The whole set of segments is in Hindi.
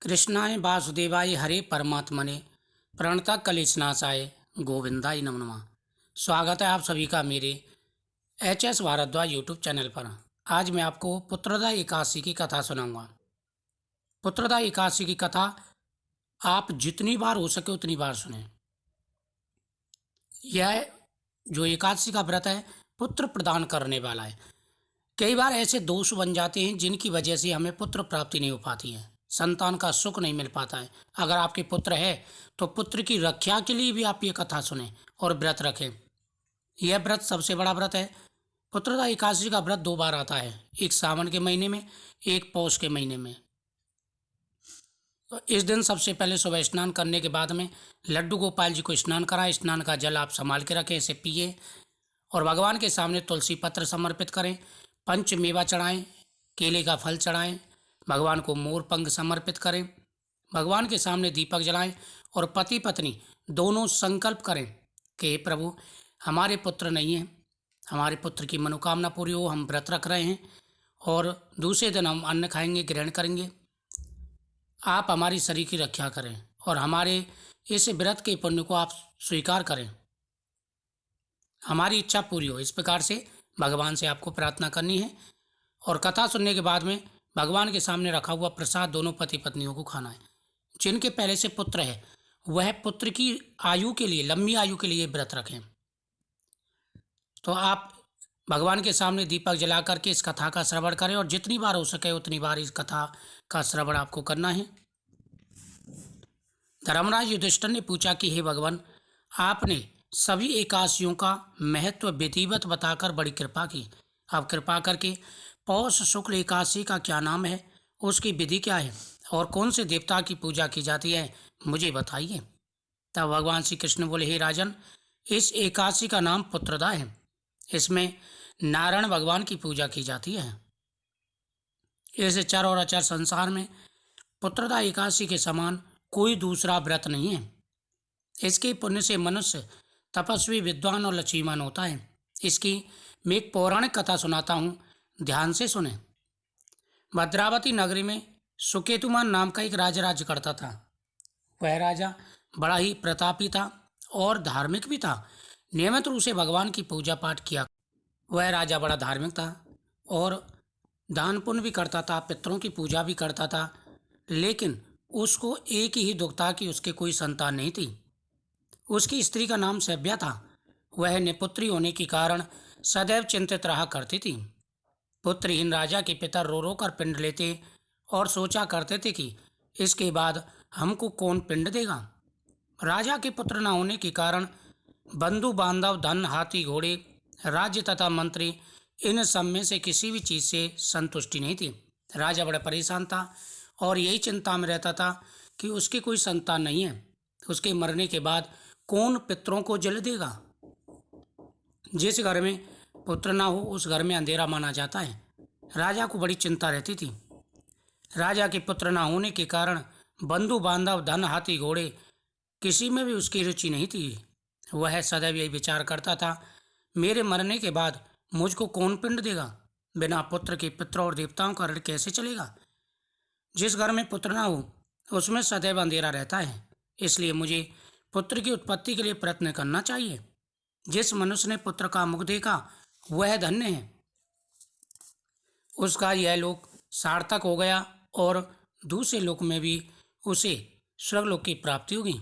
कृष्णाय वासुदेवाय हरे परमात्मने प्रणता कलेशनाशाय गोविंदाय नमो नमः। स्वागत है आप सभी का मेरे एच भारद्वाज यूट्यूब चैनल पर। आज मैं आपको पुत्रदा एकादशी की कथा सुनाऊंगा। पुत्रदा एकादशी की कथा आप जितनी बार हो सके उतनी बार सुने। यह जो एकादशी का व्रत है पुत्र प्रदान करने वाला है। कई बार ऐसे दोष बन जाते हैं जिनकी वजह से हमें पुत्र प्राप्ति नहीं हो पाती है, संतान का सुख नहीं मिल पाता है। अगर आपके पुत्र है तो पुत्र की रक्षा के लिए भी आप ये कथा सुने और व्रत रखें। यह व्रत सबसे बड़ा व्रत है। पुत्रदा एकादशी का व्रत 2 बार आता है, एक सावन के महीने में, एक पौष के महीने में। तो इस दिन सबसे पहले सुबह स्नान करने के बाद में लड्डू गोपाल जी को स्नान कराएं। स्नान का जल आप संभाल के रखें, इसे पिए और भगवान के सामने तुलसी पत्र समर्पित करें। पंच मेवा चढ़ाएं, केले का फल चढ़ाएं, भगवान को मोर पंख समर्पित करें, भगवान के सामने दीपक जलाएं और पति पत्नी दोनों संकल्प करें कि हे प्रभु, हमारे पुत्र नहीं हैं, हमारे पुत्र की मनोकामना पूरी हो, हम व्रत रख रहे हैं और दूसरे दिन हम अन्न खाएंगे, ग्रहण करेंगे। आप हमारी शरीर की रक्षा करें और हमारे इस व्रत के पुण्य को आप स्वीकार करें, हमारी इच्छा पूरी हो। इस प्रकार से भगवान से आपको प्रार्थना करनी है और कथा सुनने के बाद में भगवान के सामने रखा हुआ प्रसाद दोनों पति पत्नियों को खाना है। जिनके पहले से पुत्र है वह पुत्र की आयु के लिए, लंबी आयु के लिए व्रत रखें। तो आप भगवान के सामने दीपक जला करके इस कथा का श्रवण करें और जितनी बार हो सके उतनी बार इस कथा का श्रवण आपको करना है। धर्मराज युधिष्ठिर ने पूछा कि हे भगवान, आपने सभी एकादशियों का महत्व विधिवत बताकर बड़ी कृपा की। आप कृपा करके पौष शुक्ल एकादशी का क्या नाम है, उसकी विधि क्या है और कौन से देवता की पूजा की जाती है, मुझे बताइए। तब भगवान श्री कृष्ण बोले, हे राजन, इस एकादशी का नाम पुत्रदा है। इसमें नारायण भगवान की पूजा की जाती है। इस चर और अचर संसार में पुत्रदा एकादशी के समान कोई दूसरा व्रत नहीं है। इसके पुण्य से मनुष्य तपस्वी, विद्वान और लक्ष्मीवान होता है। इसकी मैं एक पौराणिक कथा सुनाता हूँ, ध्यान से सुने। भद्रावती नगरी में सुकेतुमान नाम का एक राजा राज्य करता था। वह राजा बड़ा ही प्रतापी था और धार्मिक भी था। नियमित रूप से भगवान की पूजा पाठ किया। वह राजा बड़ा धार्मिक था और दान पुण्य भी करता था, पितरों की पूजा भी करता था। लेकिन उसको एक ही दुख था कि उसके कोई संतान नहीं थी। उसकी स्त्री का नाम सभ्या था। वह निपुत्री होने के कारण सदैव चिंतित रहा करती थी। पुत्रहीन राजा के पिता रो रो कर पिंड लेते और सोचा करते थे कि इसके बाद हमको कौन पिंड देगा। राजा के पुत्र न होने के कारण बंधु बांधव, धन, हाथी घोड़े, राज्य तथा मंत्री, इन सब में से किसी भी चीज से संतुष्टि नहीं थी। राजा बड़ा परेशान था और यही चिंता में रहता था कि उसकी कोई संतान नहीं है, उसके मरने के बाद कौन पितरों को जल देगा। जिस घर में पुत्र ना हो उस घर में अंधेरा माना जाता है। राजा को बड़ी चिंता रहती थी। राजा के पुत्र ना होने के कारण बंधु बांधव, धन, हाथी घोड़े, किसी में भी उसकी रुचि नहीं थी। वह सदैव यही विचार करता था, मेरे मरने के बाद मुझको कौन पिंड देगा। बिना पुत्र के पितरों और देवताओं का ऋण कैसे चलेगा। जिस घर में पुत्र ना हो उसमें सदैव अंधेरा रहता है। इसलिए मुझे पुत्र की उत्पत्ति के लिए प्रयत्न करना चाहिए। जिस मनुष्य ने पुत्र का मुख देखा वह धन्य है, उसका यह लोक सार्थक हो गया और दूसरे लोक में भी उसे स्वर्गलोक की प्राप्ति होगी।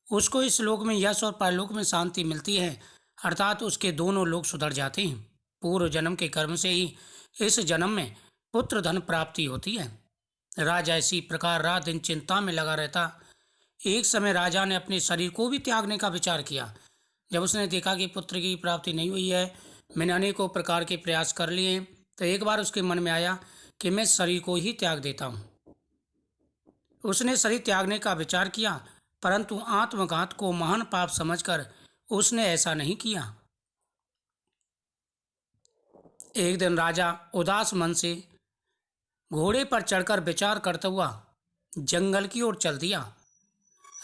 उसको इस लोक में यश और परलोक में शांति मिलती है, अर्थात उसके दोनों लोक सुधर जाते हैं। पूर्व जन्म के कर्म से ही इस जन्म में पुत्र धन प्राप्ति होती है। राजा इसी प्रकार रात दिन चिंता में लगा रहता। एक समय राजा ने अपने शरीर को भी त्यागने का विचार किया। जब उसने देखा कि पुत्र की प्राप्ति नहीं हुई है, मैंने अनेकों प्रकार के प्रयास कर लिए, तो एक बार उसके मन में आया कि मैं शरीर को ही त्याग देता हूँ। उसने शरीर त्यागने का विचार किया, परंतु आत्मघात को महान पाप समझकर उसने ऐसा नहीं किया। एक दिन राजा उदास मन से घोड़े पर चढ़कर विचार करता हुआ जंगल की ओर चल दिया।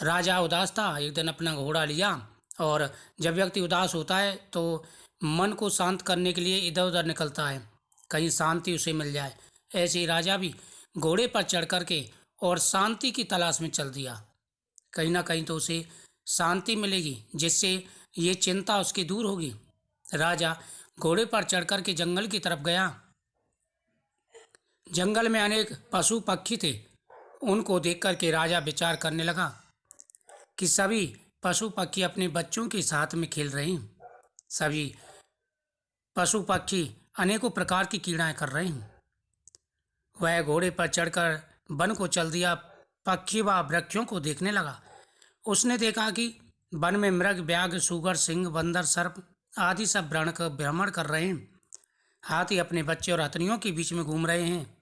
राजा उदास था। एक दिन अपना घोड़ा लिया और जब व्यक्ति उदास होता है तो मन को शांत करने के लिए इधर उधर निकलता है, कहीं शांति उसे मिल जाए। ऐसे ही राजा भी घोड़े पर चढ़ कर के और शांति की तलाश में चल दिया। कहीं ना कहीं तो उसे शांति मिलेगी, जिससे ये चिंता उसकी दूर होगी। राजा घोड़े पर चढ़कर के जंगल की तरफ गया। जंगल में अनेक पशु पक्षी थे। उनको देख कर के राजा विचार करने लगा कि सभी पशु पक्षी अपने बच्चों के साथ में खेल रहे हैं। सभी पशु पक्षी अनेकों प्रकार की क्रीड़ाएं कर रहे हैं। वह घोड़े पर चढ़कर वन को चल दिया। पक्षी व वृक्षों को देखने लगा। उसने देखा कि वन में मृग, व्याघ्र, सुगर, सिंह, बंदर, सर्प आदि सब भ्रमण कर रहे हैं। हाथी अपने बच्चे और हथनियों के बीच में घूम रहे हैं।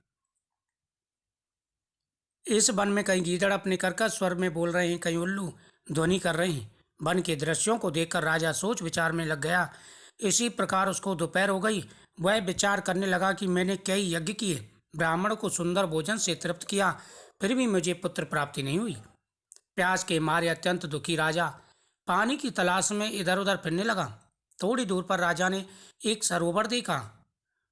इस वन में कई गीदड़ अपने कर्कश स्वर में बोल रहे हैं, कई उल्लू ध्वनि कर रहे हैं। वन के दृश्यों को देखकर राजा सोच विचार में लग गया। इसी प्रकार उसको दोपहर हो गई। वह विचार करने लगा कि मैंने कई यज्ञ किए, ब्राह्मण को सुंदर भोजन से तृप्त किया, फिर भी मुझे पुत्र प्राप्ति नहीं हुई। प्यास के मारे अत्यंत दुखी राजा पानी की तलाश में इधर उधर फिरने लगा। थोड़ी दूर पर राजा ने एक सरोवर देखा।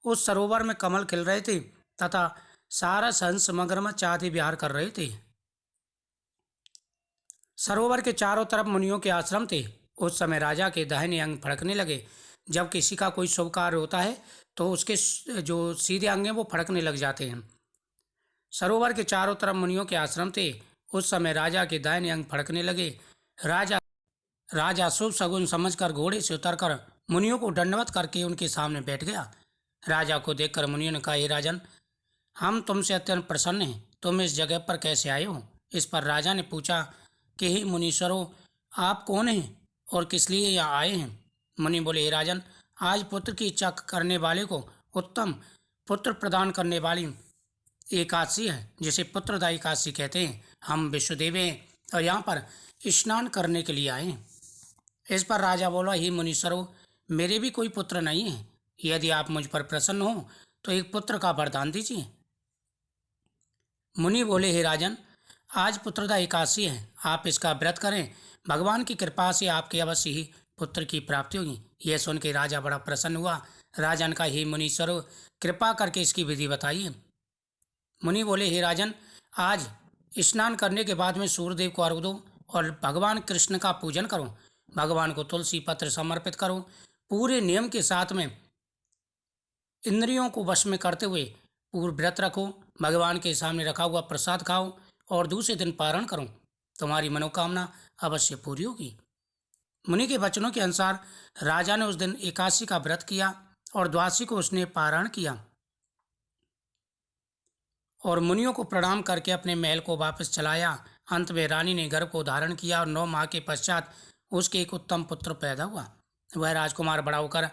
उस सरोवर में कमल खिल रहे थे तथा सारस, हंस, मगरमच्छ आदि विहार कर रहे थे। सरोवर के चारों तरफ मुनियों के आश्रम थे। उस समय राजा के दाहिने अंग फड़कने लगे। जब किसी का कोई शुभ कार्य होता है तो उसके जो सीधे अंग हैं वो फड़कने लग जाते हैं। सरोवर के चारों तरफ मुनियों के आश्रम थे। उस समय राजा के दाहिने अंग फड़कने लगे। राजा शुभ शगुन समझकर घोड़े से उतरकर मुनियों को दंडवत करके उनके सामने बैठ गया। राजा को देखकर मुनियों ने कहा, हे राजन, हम तुमसे अत्यंत प्रसन्न हैं। तुम इस जगह पर कैसे आए हो? इस पर राजा ने पूछा कि हे मुनीश्वरों, आप कौन हैं और किस लिए यहाँ आए हैं? मुनि बोले, हे राजन, आज पुत्र की इच्छा करने वाले को उत्तम पुत्र प्रदान करने वाली एकादशी है, जिसे पुत्रदायी एकादशी कहते हैं। हम विश्वदेव हैं और यहाँ पर स्नान करने के लिए आए हैं। इस पर राजा बोला, हे मुनीश्वरों, मेरे भी कोई पुत्र नहीं है। यदि आप मुझ पर प्रसन्न हो तो एक पुत्र का वरदान दीजिए। मुनि बोले, हे राजन, आज पुत्रदा एकादशी है, आप इसका व्रत करें। भगवान की कृपा से आपके अवश्य ही पुत्र की प्राप्ति होगी। यह सुन के राजा बड़ा प्रसन्न हुआ। राजा ने कहा, हे मुनीश्वरों, कृपा करके इसकी विधि बताइए। मुनि बोले, हे राजन, आज स्नान करने के बाद में सूर्यदेव को अर्घ्य दो और भगवान कृष्ण का पूजन करो। भगवान को तुलसी पत्र समर्पित करो। पूरे नियम के साथ में इंद्रियों को वश में करते हुए पूर्ण व्रत रखो। भगवान के सामने रखा हुआ प्रसाद खाओ और दूसरे दिन पारण करो। तुम्हारी मनोकामना अवश्य पूरी होगी। मुनि के वचनों के अनुसार राजा ने उस दिन एकादशी का व्रत किया और द्वादशी को उसने पारण किया और मुनियों को प्रणाम करके अपने महल को वापस चलाया। अंत में रानी ने गर्भ को धारण किया और 9 माह के पश्चात उसके एक उत्तम पुत्र पैदा हुआ। वह राजकुमार बड़ा होकर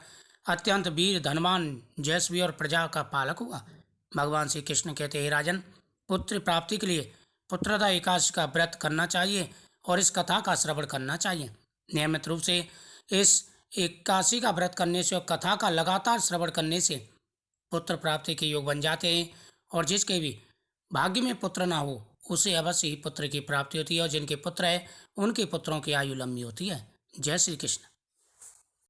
अत्यंत वीर, धनवान, यशस्वी और प्रजा का पालक हुआ। भगवान श्री कृष्ण कहते, हे राजन, पुत्र प्राप्ति के लिए पुत्रदा एकादशी का व्रत करना चाहिए और इस कथा का श्रवण करना चाहिए। नियमित रूप से इस एकादशी का व्रत करने से और कथा का लगातार श्रवण करने से पुत्र प्राप्ति के योग बन जाते हैं और जिसके भी भाग्य में पुत्र ना हो उसे अवश्य ही पुत्र की प्राप्ति होती है और जिनके पुत्र है उनके पुत्रों की आयु लंबी होती है। जय श्री कृष्ण।